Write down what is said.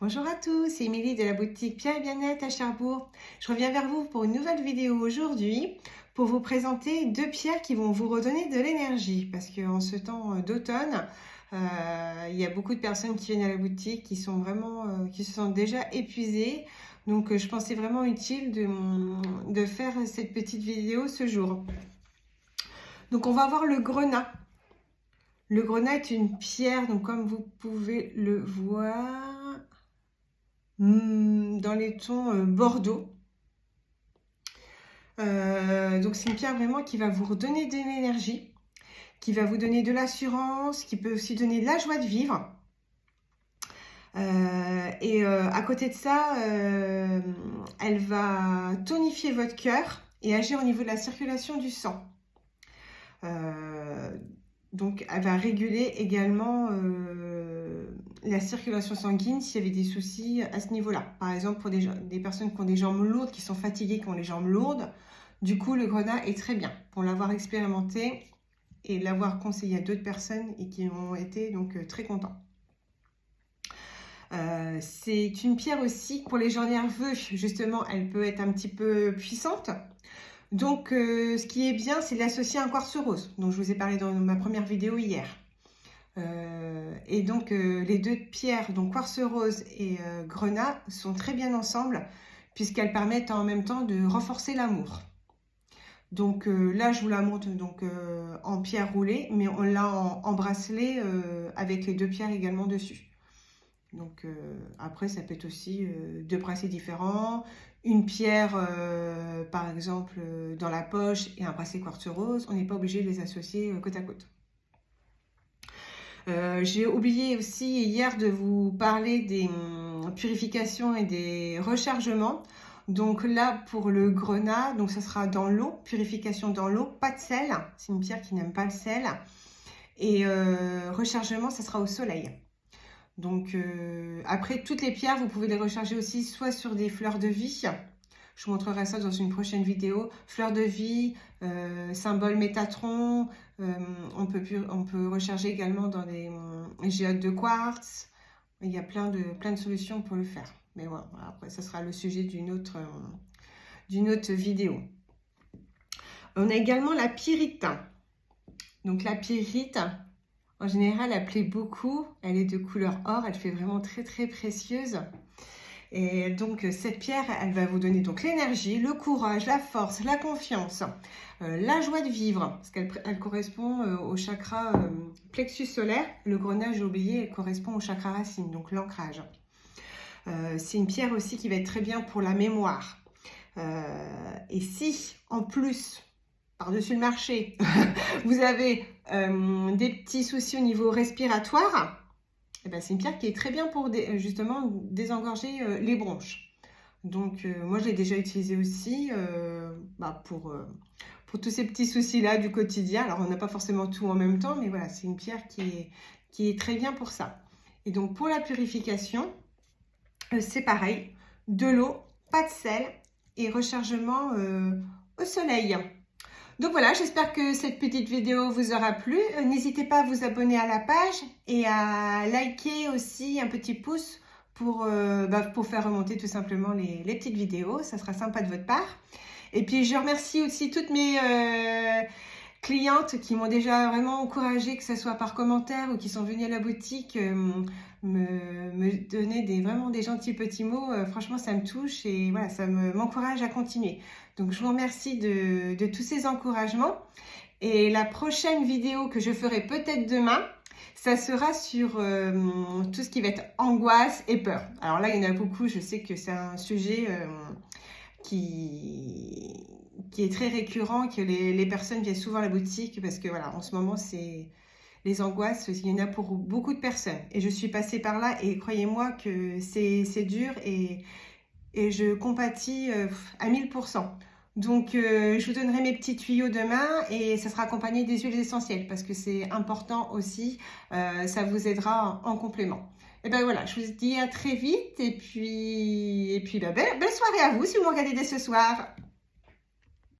Bonjour à tous, c'est Émilie de la boutique Pierre et Bien-être à Cherbourg. Je reviens vers vous pour une nouvelle vidéo aujourd'hui pour vous présenter deux pierres qui vont vous redonner de l'énergie parce qu'en ce temps d'automne, il y a beaucoup de personnes qui viennent à la boutique qui sont vraiment, qui se sentent déjà épuisées. Donc je pensais vraiment utile de faire cette petite vidéo ce jour. Donc on va voir le grenat. Le grenat est une pierre, donc comme vous pouvez le voir, dans les tons bordeaux. Donc c'est une pierre vraiment qui va vous redonner de l'énergie, qui va vous donner de l'assurance, qui peut aussi donner de la joie de vivre. À côté de ça, elle va tonifier votre cœur et agir au niveau de la circulation du sang. Donc elle va réguler également la circulation sanguine s'il y avait des soucis à ce niveau-là. Par exemple, pour des personnes qui ont des jambes lourdes, qui sont fatiguées, qui ont les jambes lourdes, du coup, le grenat est très bien. Pour l'avoir expérimenté et l'avoir conseillé à d'autres personnes et qui ont été donc très contents. C'est une pierre aussi pour les gens nerveux, justement, elle peut être un petit peu puissante. Donc, ce qui est bien, c'est de l'associer à un quartz rose, dont je vous ai parlé dans ma première vidéo hier. Les deux pierres, donc quartz rose et grenat, sont très bien ensemble puisqu'elles permettent en même temps de renforcer l'amour. Donc là, je vous la montre donc, en pierre roulée, mais on l'a en bracelet avec les deux pierres également dessus. Donc après, ça peut être aussi deux bracelets différents, une pierre par exemple dans la poche et un bracelet quartz rose. On n'est pas obligé de les associer côte à côte. J'ai oublié aussi hier de vous parler des purifications et des rechargements. Donc là, pour le grenat, donc ça sera dans l'eau, purification dans l'eau, pas de sel. C'est une pierre qui n'aime pas le sel. Et rechargement, ça sera au soleil. Donc après, toutes les pierres, vous pouvez les recharger aussi soit sur des fleurs de vie. Je vous montrerai ça dans une prochaine vidéo. Fleurs de vie, symbole Métatron. On peut recharger également dans des géodes de quartz. Il y a plein de solutions pour le faire. Mais voilà, après, ça sera le sujet d'une autre vidéo. On a également la pyrite. Donc la pyrite, en général, elle plaît beaucoup. Elle est de couleur or. Elle fait vraiment très, très précieuse. Et donc, cette pierre, elle va vous donner donc l'énergie, le courage, la force, la confiance, la joie de vivre, parce qu'elle correspond au chakra plexus solaire. Le grenat, j'ai oublié, elle correspond au chakra racine, donc l'ancrage. C'est une pierre aussi qui va être très bien pour la mémoire. Et si, en plus, par-dessus le marché, vous avez des petits soucis au niveau respiratoire, eh ben, c'est une pierre qui est très bien pour justement désengorger les bronches. Donc moi je l'ai déjà utilisée aussi pour tous ces petits soucis-là du quotidien. Alors on n'a pas forcément tout en même temps, mais voilà, c'est une pierre qui est très bien pour ça. Et donc pour la purification, c'est pareil, de l'eau, pas de sel et rechargement au soleil. Donc voilà, j'espère que cette petite vidéo vous aura plu. N'hésitez pas à vous abonner à la page et à liker aussi un petit pouce pour faire remonter tout simplement les petites vidéos. Ça sera sympa de votre part. Et puis je remercie aussi toutes mes clientes qui m'ont déjà vraiment encouragée, que ce soit par commentaire ou qui sont venues à la boutique me donner vraiment des gentils petits mots. Franchement, ça me touche et voilà, ça m'encourage à continuer. Donc, je vous remercie de tous ces encouragements. Et la prochaine vidéo que je ferai peut-être demain, ça sera sur tout ce qui va être angoisse et peur. Alors là, il y en a beaucoup. Je sais que c'est un sujet qui est très récurrent, que les personnes viennent souvent à la boutique parce que voilà, en ce moment, c'est les angoisses, il y en a pour beaucoup de personnes. Et je suis passée par là et croyez-moi que c'est dur et je compatis à 1000%. Donc, je vous donnerai mes petits tuyaux demain et ça sera accompagné des huiles essentielles parce que c'est important aussi. Ça vous aidera en complément. Et ben voilà, je vous dis à très vite et puis belle soirée à vous si vous me regardez dès ce soir.